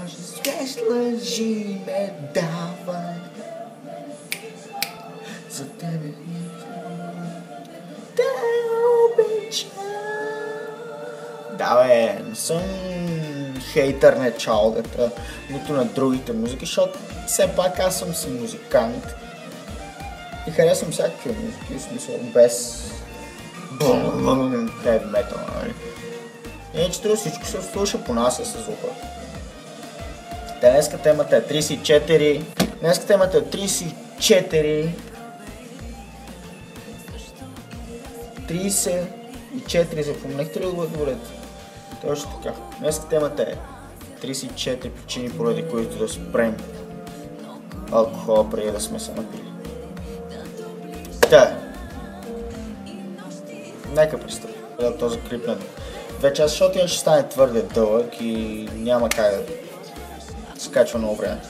може свеж лъжи ме дава. За тебе те обича. Да бе, не съм хейтър на чалгата, нито на другите музики, защото все пак аз съм си музикант и харесвам всякакви музики, в смисъл без heavy metal, нали? Иначе трябва всичко се слуша по нас с звука. Днеска темата е 34. Днеска темата е 34. 34, запомнихте ли го добре? Точно така. Днеска темата е 34 причини, поради които да спрем алкохола преди да сме се напили. Та. Нека пристъпим за този клип на 2 часа, защото иначе ще стане твърде дълъг и няма как да се качва много време.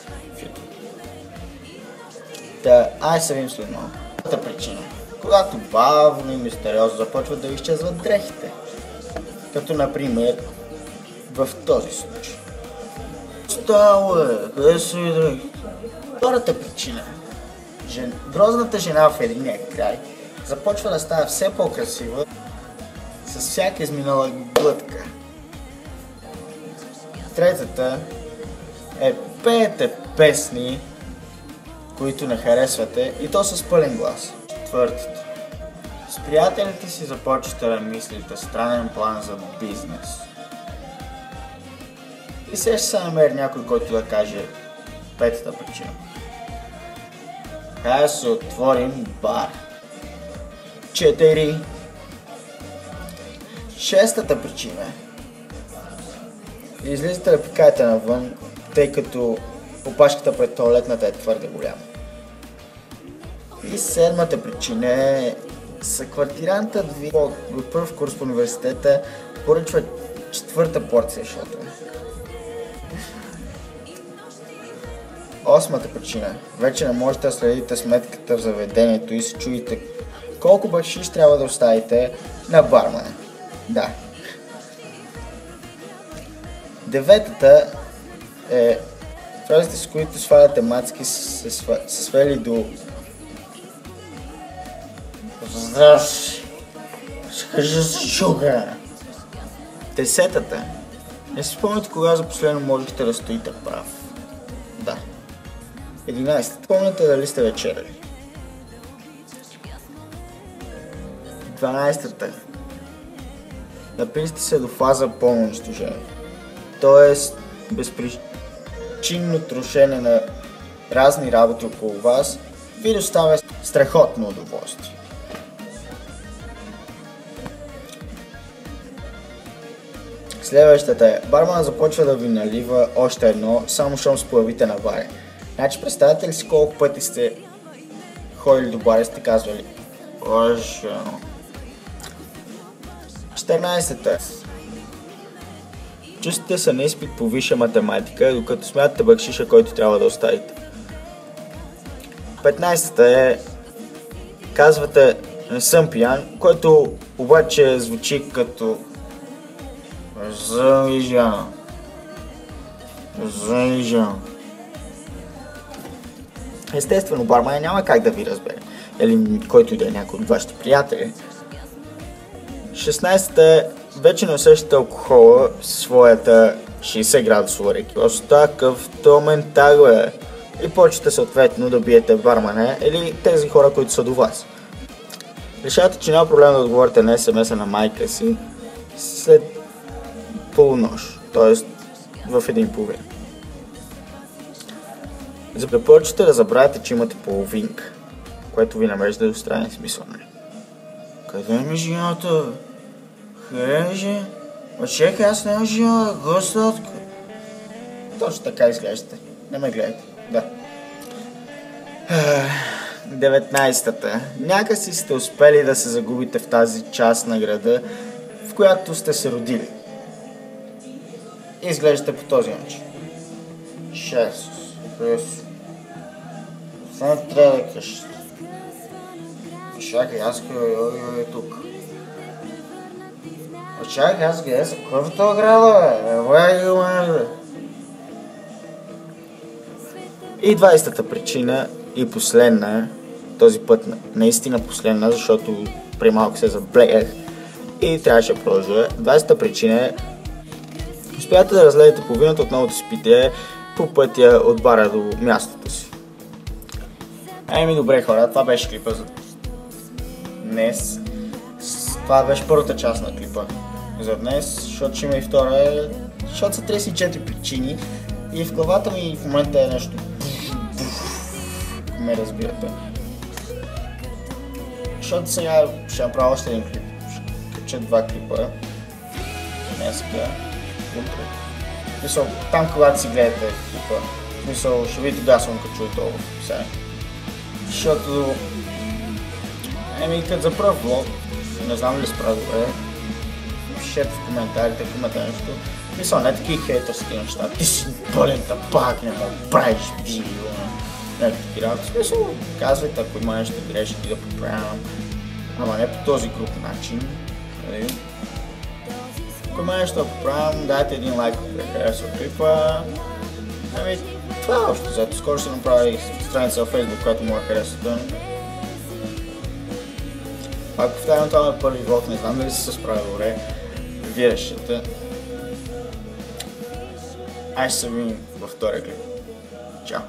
Та, ай се видим след малко. Първата причина. Когато бавно и мистериозно започват да изчезват дрехите. Като например в този случай. Стало е, къде са и дрехите? Втората причина. Грозната жена в единия край започва да става все по-красива с всяка изминала глътка. Третата е пеете песни, които не харесвате, и то с пълен глас. Четвъртата. С приятелите си започвате да мислите странен план за бизнес. И сега ще се намери някой, който да каже петата причина. Трябва да се отворим бар. 4. Шестата причина. Излизате да пикаете навън, тъй като опашката пред тоалетната е твърде голяма. И седмата причина е съквартирантът ви от първ курс по университета поръчва 4-та порция шотове. Осмата причина. Вече не можете да следите сметката в заведението и се чуете колко бакшиш трябва да оставите на бармана. Да. Деветата е фразите, с които сваляте мацки, се свели до здрасти, скажи си шуга. Десетата. Не си спомняте кога за последно можехте да стоите прав. Да. 11. Спомняте дали сте вечерали. 12. Напили сте се до фаза пълно унищожение. Тоест безпричинно трошене на разни работи около вас ви доставя страхотно удоволствие. Следващата е, бармана започва да ви налива още едно, само щом се появите на баре. Значи представете ли си колко пъти сте ходили до баре и сте казвали "Ожено". 14-та. Чувствате се на изпит по висша математика, докато смятате бакшиша, който трябва да оставите. 15-та е, казвате "не съм пиян", който обаче звучи като "завижа". Естествено, бармана няма как да ви разбере, или който и да е някой от вашите приятели. 16-та е, вече не усещате алкохола в своята 60 градусова реки. Такъв то ментал е. И почвате съответно да биете бармана или тези хора, които са до вас. Решавате, че няма проблем да отговорите на SMS-а на майка си след полунощ, т.е. в 1:30. Започвате да забравяте, че имате половинка, което ви намежда до странен смисъл. Къде ми жената? Хеже? Очекай, аз няма жена, гостатка. Точно така изглеждате. Не ме гледайте. Да. 19-та. Някакси сте успели да се загубите в тази част на града, в която сте се родили. Изглеждате по този начин. 6. Само трябва да кажеш. Чакай, аз е тук. Чакай, аз къде съм? Кой в този града, бе? И 20-та причина и последна, този път наистина последна, защото при малко се заблеях и трябваше да продължа. 20-та причина е: успяете да разлеете половината от новото си питие по пътя от бара до мястото си. Добре хора, това беше клипа за днес. Това беше първата част на клипа за днес, защото ще има и втора, защото са 34 причини и в главата ми в момента е нещо ме разбирате. Защото сега ще направя още един клип, ще кача 2 клипа днеска, утре. Мисъл, там когато си гледате клипа, мисъл, ще видите кога съм качил това сега. Защото, като за пръв влог, не знам ли справя добре, пишете в коментарите, ако имате нещо. Мисля, не такива хейтърски неща, ти си пълен тапак, не мога правиш видео, не такива работи. Смисъл, казвайте, ако има нещо грешки да поправям, ама не по този груб начин. Ако има нещо да поправям, дайте един лайк, ако ви харесва клипа. Това е още взето. Скоро ще направя и страница във Facebook, която му харесвате. Ако повтарям, това е първи влог, не знам дали се справя добре. Вие решите. Ще се видим във втория клип. Чао!